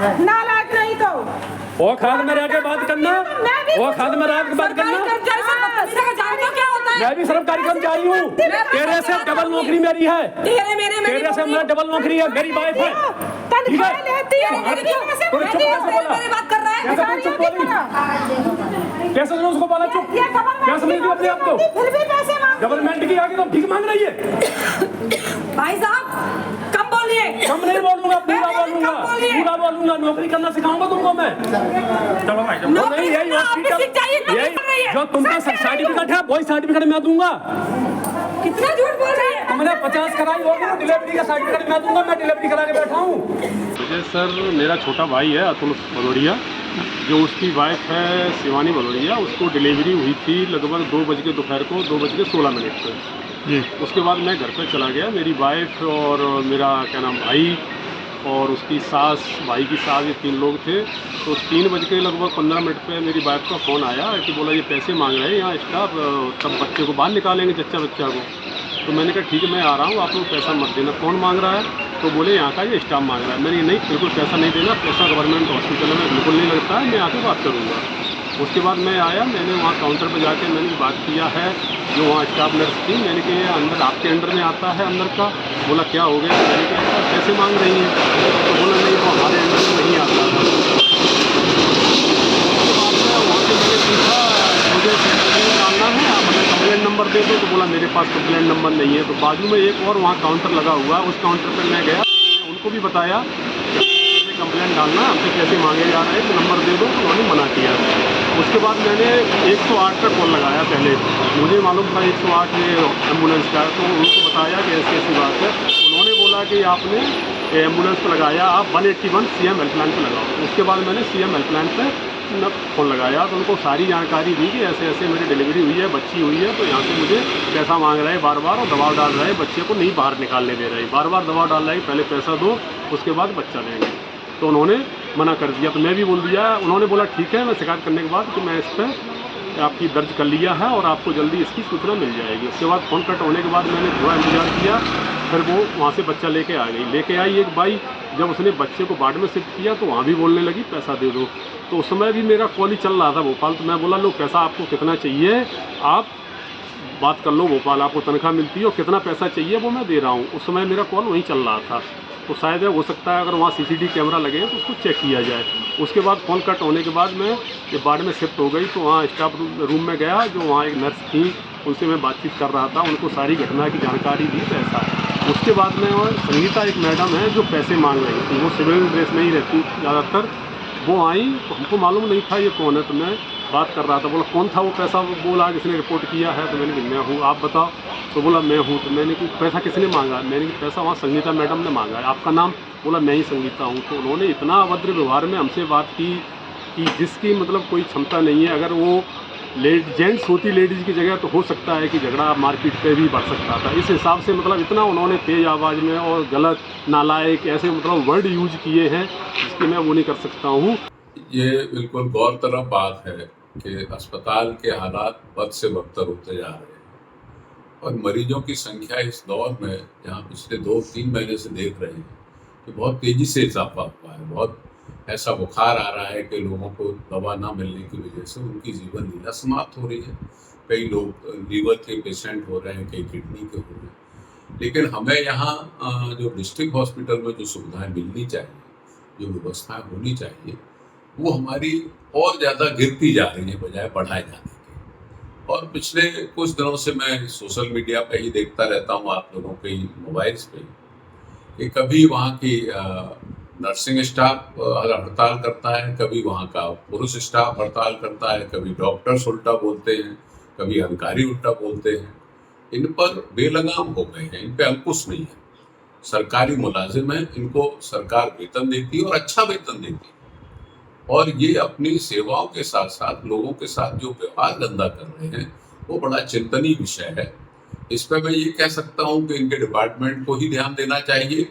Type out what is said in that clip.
नालायक नहीं तो वो खाद में रह के बात करना, वो खाद में रह के बात करना। मैं भी सरकारी कर्मचारी हूँ, तेरे से डबल नौकरी मेरी है, तेरे से मेरा डबल नौकरी है, मेरी वाइफ है, ठीक है? कैसे उसको बोला चुप? क्या समझ दी अपने आप को? गवर्नमेंट की आगे तो भीख मांग रही है। भाई साहब कम बोलिए। कम नहीं बोलूंगा, पूरा बोलूंगा। नौकरी करना सिखाऊंगा तुमको मैं। चलो भाई, नहीं यही हॉस्पिटल, यही जो तुमका सर्टिफिकेट है वही सर्टिफिकेट मैं दूंगा। कितना झूठ बोल रही है? तुमने 50 कराई होगी ना, डिलीवरी का सर्टिफिकेट मैं दूंगा। मैं डिलीवरी करा के बैठा हूँ। मुझे सर, मेरा छोटा भाई है अतुल भदौड़िया, जो उसकी वाइफ है शिवानी भदौड़िया, उसको डिलीवरी हुई थी लगभग 2 बज के दोपहर को 2:16 पर। उसके बाद मैं घर पर चला गया। मेरी वाइफ और मेरा क्या नाम भाई और उसकी सास, भाई की सास, ये 3 लोग थे। तो 3 बज के लगभग 15 मिनट पे मेरी वाइफ का फ़ोन आया कि बोला ये पैसे मांग रहे हैं यहाँ स्टाफ, तब बच्चे को बाहर निकालेंगे, बच्चा को। तो मैंने कहा ठीक है मैं आ रहा हूँ, आप लोग पैसा मत देना। कौन मांग रहा है? तो बोले यहाँ का ये स्टाफ मांग रहा है। मैंने नहीं, बिल्कुल पैसा नहीं देना, पैसा गवर्नमेंट हॉस्पिटल में बिल्कुल नहीं लगता है, मैं आके बात करूँगा। उसके बाद मैं आया, मैंने वहाँ काउंटर पर जाके मैंने बात किया है जो वहाँ स्टाफ नर्स थी। मैंने कहा अंदर आपके अंडर में आता है अंदर का? बोला क्या हो गया? मैंने कहा पैसे मांग रही हैं। तो बोला नहीं, वो हमारे अंडर में नहीं आता था। वहाँ से मैंने पूछा मुझे कंप्लेंट डालना है, आप हमें कंप्लेंट नंबर दे दो। तो बोला मेरे पास कंप्लेंट नंबर नहीं है। तो बाजू में एक और वहाँ काउंटर लगा हुआ है, उस काउंटर पर मैं गया, उनको भी बताया कंप्लेंट डालना, हमसे पैसे मांगे जा रहे हैं तो नंबर दे दो। तो उन्होंने मना किया। उसके बाद मैंने 108 पर कॉल लगाया। पहले मुझे मालूम था 108 ये एम्बुलेंस का, तो उनको बताया कि ऐसी ऐसी बात है। उन्होंने बोला कि आपने एम्बुलेंस पर लगाया, आप 181 CM हेल्पलाइन पर लगाओ। उसके बाद मैंने CM हेल्पलाइन पर फ़ोन लगाया, तो उनको सारी जानकारी दी कि ऐसे ऐसे मेरी डिलीवरी हुई है, बच्ची हुई है, तो यहाँ से मुझे पैसा मांग रहे हैं बार बार और दबाव डाल रहे हैं, बच्चे को नहीं बाहर निकालने दे रहे हैं, बार बार दबाव डाल रहे हैं, पहले पैसा दो उसके बाद बच्चा देंगे। तो उन्होंने मना कर दिया। तो मैं भी बोल दिया। उन्होंने बोला ठीक है, मैं शिकायत करने के बाद कि मैं इस पर आपकी दर्ज कर लिया है और आपको जल्दी इसकी सूचना मिल जाएगी। उसके बाद फ़ोन कट होने के बाद मैंने थोड़ा इंतजार किया, फिर वो वहाँ से बच्चा लेके आ गई। लेके आई एक बाई, जब उसने बच्चे को वार्ड में शिफ्ट किया तो वहाँ भी बोलने लगी पैसा दे दो। तो उस समय भी मेरा कॉल ही चल रहा था भोपाल। तो मैं बोला लो पैसा आपको कितना चाहिए, आप बात कर लो भोपाल, आपको तनख्वाह मिलती है और कितना पैसा चाहिए वो मैं दे रहा हूँ। उस समय मेरा कॉल वहीं चल रहा था। तो शायद हो सकता है अगर वहाँ CCTV कैमरा लगे तो उसको चेक किया जाए। उसके बाद फ़ोन कट होने के बाद मैं जब वार्ड में शिफ्ट हो गई तो वहाँ स्टाफ रूम में गया, जो वहाँ एक नर्स थी उनसे मैं बातचीत कर रहा था, उनको सारी घटना की जानकारी दी। तो ऐसा उसके बाद में और संगीता एक मैडम है जो पैसे मांग रही थी, वो सिविल ड्रेस में ही रहती ज़्यादातर। वो आई तो हमको मालूम नहीं था ये कौन है, तो मैं बात कर रहा था। बोला कौन था वो पैसा? बोला किसने रिपोर्ट किया है? तो मैंने कहा मैं हूँ, आप बताओ। तो बोला मैं हूँ। तो मैंने कि पैसा किसने मांगा? मैंने कि पैसा वहाँ संगीता मैडम ने मांगा है। आपका नाम? बोला मैं ही संगीता हूँ। तो उन्होंने इतना अभद्र व्यवहार में हमसे बात की कि जिसकी मतलब कोई क्षमता नहीं है। अगर वो जेंट्स होती लेडीज़ की जगह तो हो सकता है कि झगड़ा मारपीट पे भी बढ़ सकता था। इस हिसाब से मतलब इतना उन्होंने तेज़ आवाज़ में और गलत, नालायक ऐसे मतलब वर्ड यूज किए हैं जिसकी मैं वो नहीं कर सकता हूँ। ये बिल्कुल गौरतलब बात है कि अस्पताल के हालात बद से बदतर होते जा रहे हैं और मरीजों की संख्या इस दौर में, जहाँ पिछले 2-3 महीने से देख रहे हैं कि बहुत तेज़ी से इजाफा हुआ है। बहुत ऐसा बुखार आ रहा है कि लोगों को दवा ना मिलने की वजह से उनकी जीवन लीला समाप्त हो रही है। कई लोग लीवर के पेशेंट हो रहे हैं, कई किडनी के हो रहे हैं। लेकिन हमें यहाँ जो डिस्ट्रिक्ट हॉस्पिटल में जो सुविधाएँ मिलनी चाहिए, जो व्यवस्थाएँ होनी चाहिए, वो हमारी और ज़्यादा गिरती जा रही है बजाय बढ़ाए जाने के। और पिछले कुछ दिनों से मैं सोशल मीडिया पे ही देखता रहता हूँ, आप लोगों के मोबाइल्स पे, कि कभी वहाँ की नर्सिंग स्टाफ हड़ताल करता है, कभी वहाँ का पुरुष स्टाफ हड़ताल करता है, कभी डॉक्टर्स उल्टा बोलते हैं, कभी अधिकारी उल्टा बोलते हैं। इन पर बेलगाम हो गए हैं, इन पे अंकुश नहीं है। सरकारी मुलाजिम हैं, इनको सरकार वेतन देती है और अच्छा वेतन देती है, और ये अपनी सेवाओं के साथ साथ लोगों के साथ जो व्यवहार गंदा कर रहे हैं वो बड़ा चिंतनीय विषय है। इस पर मैं ये कह सकता हूँ कि इनके डिपार्टमेंट को ही ध्यान देना चाहिए